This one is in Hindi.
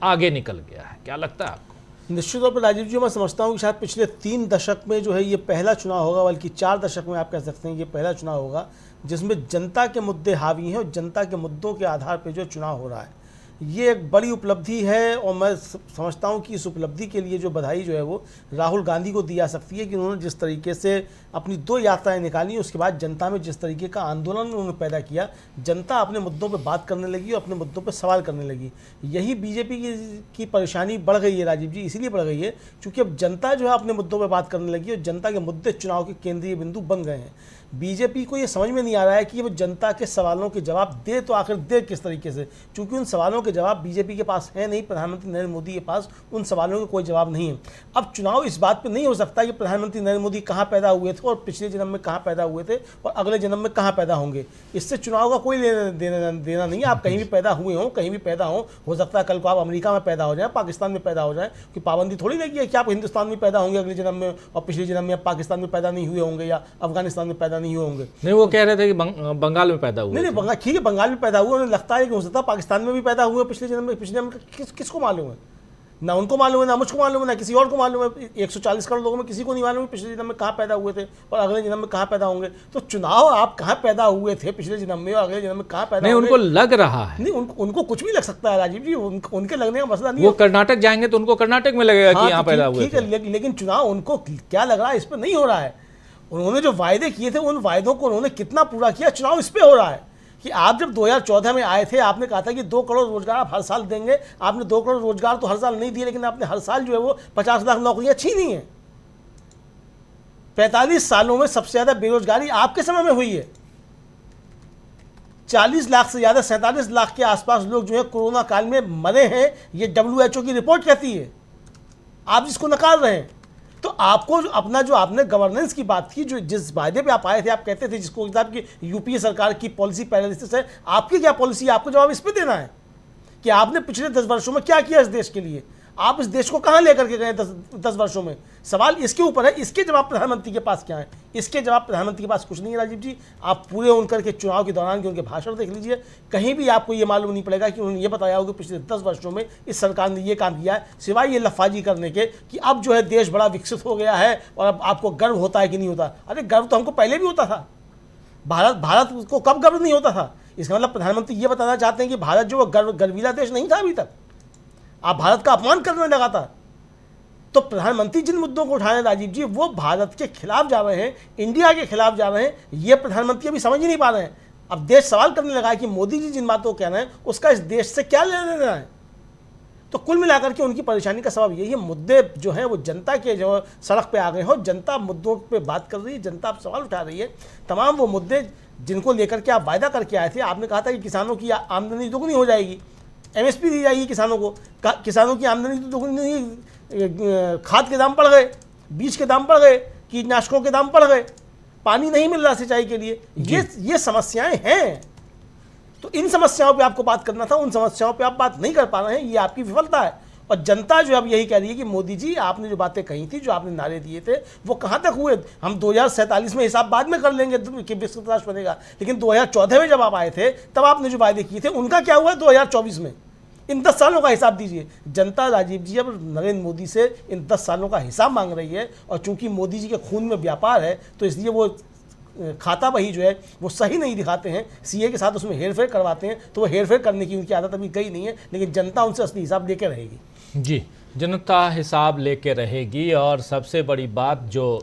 आगे निकल गया है, क्या लगता है आपको? निश्चित तौर पर राजीव जी, मैं समझता हूँ कि शायद पिछले 3 दशक में जो है ये पहला चुनाव होगा, बल्कि 4 दशक में आप कह सकते हैं ये पहला चुनाव होगा जिसमें जनता के मुद्दे हावी हैं और जनता के मुद्दों के आधार पर जो चुनाव हो रहा है। ये एक बड़ी उपलब्धि है और मैं समझता हूँ कि इस उपलब्धि के लिए जो बधाई जो है वो राहुल गांधी को दी जा सकती है कि उन्होंने जिस तरीके से अपनी 2 यात्राएं निकाली, उसके बाद जनता में जिस तरीके का आंदोलन उन्होंने पैदा किया, जनता अपने मुद्दों पे बात करने लगी और अपने मुद्दों पे सवाल करने लगी। यही बीजेपी की परेशानी बढ़ गई है राजीव जी, इसीलिए बढ़ गई है क्योंकि अब जनता जो है अपने मुद्दों पर बात करने लगी और जनता के मुद्दे चुनाव के केंद्रीय बिंदु बन गए हैं। बीजेपी को ये समझ में नहीं आ रहा है कि वो जनता के सवालों के जवाब दे तो आखिर दे किस तरीके से, क्योंकि उन सवालों के जवाब बीजेपी के पास है नहीं, प्रधानमंत्री नरेंद्र मोदी के पास उन सवालों के कोई जवाब नहीं है। अब चुनाव इस बात पे नहीं हो सकता कि प्रधानमंत्री नरेंद्र मोदी कहाँ पैदा हुए थे और पिछले जन्म में कहाँ पैदा हुए थे और अगले जन्म में कहाँ पैदा होंगे। इससे चुनाव का कोई देना नहीं है। आप कहीं भी पैदा हुए हों, कहीं भी पैदा हो सकता है कल को आप अमेरिका में पैदा हो जाए, पाकिस्तान में पैदा हो जाए, कि पाबंदी थोड़ी लगी है कि आप हिंदुस्तान में पैदा होंगे अगले जन्म में और पिछले जन्म में आप पाकिस्तान में पैदा नहीं हुए होंगे या अफगानिस्तान में पैदा नहीं हुए होंगे। नहीं, वो कह रहे थे कि बंगाल में पैदा हुए। नहीं, बंगाल ठीक है, बंगाल में पैदा हुए, उन्हें लगता है कि हो सकता है पाकिस्तान में भी पैदा हुए पिछले जन्म में। पिछले जन्म में किसको मालूम है? ना उनको मालूम है, ना मुझको मालूम है, ना किसी और को मालूम है। 140 करोड़ लोगों में किसी को नहीं मालूम है पिछले जन्म में कहाँ पैदा हुए थे और अगले जन्म में कहाँ पैदा होंगे। तो चुनाव आप कहाँ पैदा हुए थे पिछले जन्म में और अगले जन्म में कहाँ पैदा नहीं, उनको लग रहा है। नहीं, उनको कुछ भी लग सकता है राजीव जी, उनके लगने का मसला नहीं। वो कर्नाटक जाएंगे तो उनको कर्नाटक में लगेगा कि यहाँ पैदा हुए थे। लेकिन चुनाव उनको क्या लग रहा है इस पर नहीं हो रहा है। उन्होंने जो वायदे किए थे उन वायदों को उन्होंने कितना पूरा किया, चुनाव इस पे हो रहा है। कि आप जब 2014 में आए थे आपने कहा था कि 2 करोड़ रोजगार आप हर साल देंगे। आपने 2 करोड़ रोजगार तो हर साल नहीं दिए, लेकिन आपने हर साल जो है वो 50 लाख नौकरियां छीनी हैं। 45 सालों में सबसे ज्यादा बेरोजगारी आपके समय में हुई है। 40 लाख से ज्यादा 47 लाख के आसपास लोग जो है कोरोना काल में मरे हैं, ये WHO की रिपोर्ट कहती है। आप जिसको नकार रहे हैं, तो आपको अपना जो आपने गवर्नेंस की बात की, जो जिस वायदे पे आप आए थे, आप कहते थे जिसको आपकी यूपीए सरकार की पॉलिसी पैरालिसिस है, आपकी क्या पॉलिसी है? आपको जवाब इस पे देना है कि आपने पिछले 10 वर्षों में क्या किया इस देश के लिए। आप इस देश को कहां लेकर के गए 10 वर्षों में? सवाल इसके ऊपर है। इसके जवाब प्रधानमंत्री के पास क्या है? इसके जवाब प्रधानमंत्री के पास कुछ नहीं है राजीव जी। आप पूरे उनकर के चुनाव के दौरान के उनके भाषण देख लीजिए, कहीं भी आपको ये मालूम नहीं पड़ेगा कि उन्होंने ये बताया होगा पिछले 10 वर्षों में इस सरकार ने ये काम किया है, सिवाय ये लफाजी करने के कि अब जो है देश बड़ा विकसित हो गया है और अब आपको गर्व होता है कि नहीं होता। अरे गर्व तो हमको पहले भी होता था। भारत को कब गर्व नहीं होता था? इसका मतलब प्रधानमंत्री ये बताना चाहते हैं कि भारत जो गर्वीला देश नहीं था अभी तक, आप भारत का अपमान करने लगा था। तो प्रधानमंत्री जिन मुद्दों को उठा रहे हैं राजीव जी, वो भारत के खिलाफ जा रहे हैं, इंडिया के खिलाफ जा रहे हैं। ये प्रधानमंत्री अभी समझ ही नहीं पा रहे हैं। अब देश सवाल करने लगा है कि मोदी जी जिन बातों को कह रहे हैं उसका इस देश से क्या लेना देना है। तो कुल मिलाकर के उनकी परेशानी का सबब यही है, मुद्दे जो हैं वो जनता के जो सड़क पे आ गए हो, जनता मुद्दों पे बात कर रही है, जनता आप सवाल उठा रही है। तमाम वो मुद्दे जिनको लेकर के आप वायदा करके आए थे। आपने कहा था कि किसानों की आमदनी दोगुनी हो जाएगी, MSP दी जाएगी किसानों को। किसानों की आमदनी तो दोगुनी नहीं, खाद के दाम बढ़ गए, बीज के दाम बढ़ गए, कीटनाशकों के दाम बढ़ गए, पानी नहीं मिल रहा सिंचाई के लिए। ये समस्याएं हैं। तो इन समस्याओं पे आपको बात करना था, उन समस्याओं पे आप बात नहीं कर पा रहे हैं, ये आपकी विफलता है। और जनता जो अब यही कह रही है कि मोदी जी आपने जो बातें कही थी, जो आपने नारे दिए थे, वो कहाँ तक हुए? हम 2047 में हिसाब बाद में कर लेंगे कि विकसित राष्ट्र बनेगा, लेकिन 2014 में जब आप आए थे तब आपने जो वायदे किए थे उनका क्या हुआ 2024 में? इन 10 सालों का हिसाब दीजिए। जनता राजीव जी अब नरेंद्र मोदी से इन 10 सालों का हिसाब मांग रही है। और चूंकि मोदी जी के खून में व्यापार है तो इसलिए वो खाता बही जो है वो सही नहीं दिखाते हैं, CA के साथ उसमें हेरफेर करवाते हैं। तो वो हेरफेर करने की उनकी आदत अभी गई नहीं है, लेकिन जनता उनसे असली हिसाब लेके रहेगी। जी, जनता हिसाब लेके रहेगी। और सबसे बड़ी बात जो